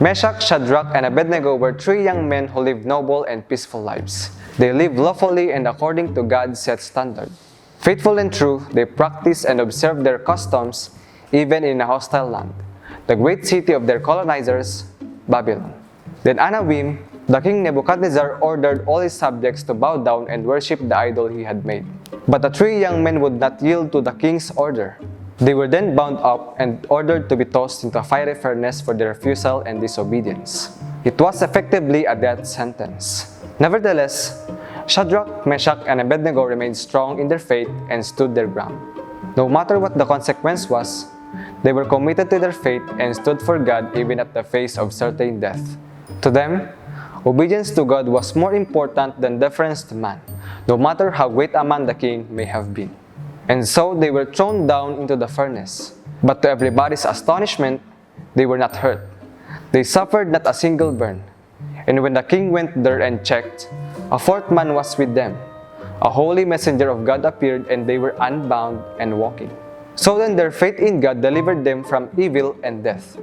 Meshach, Shadrach, and Abednego were three young men who lived noble and peaceful lives. They lived lawfully and according to God's set standard. Faithful and true, they practiced and observed their customs even in a hostile land, the great city of their colonizers, Babylon. Then Anawim, the king Nebuchadnezzar ordered all his subjects to bow down and worship the idol he had made. But the three young men would not yield to the king's order. They were then bound up and ordered to be tossed into a fiery furnace for their refusal and disobedience. It was effectively a death sentence. Nevertheless, Shadrach, Meshach, and Abednego remained strong in their faith and stood their ground. No matter what the consequence was, they were committed to their faith and stood for God even at the face of certain death. To them, obedience to God was more important than deference to man, no matter how great a man the king may have been. And so they were thrown down into the furnace. But to everybody's astonishment, they were not hurt. They suffered not a single burn. And when the king went there and checked, a fourth man was with them. A holy messenger of God appeared, and they were unbound and walking. So then their faith in God delivered them from evil and death.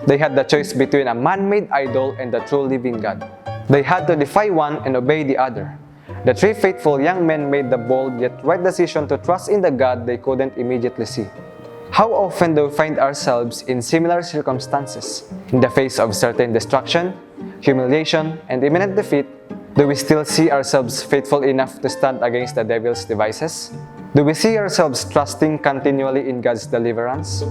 They had the choice between a man-made idol and the true living God. They had to defy one and obey the other. The three faithful young men made the bold yet right decision to trust in the God they couldn't immediately see. How often do we find ourselves in similar circumstances? In the face of certain destruction, humiliation, and imminent defeat, do we still see ourselves faithful enough to stand against the devil's devices? Do we see ourselves trusting continually in God's deliverance?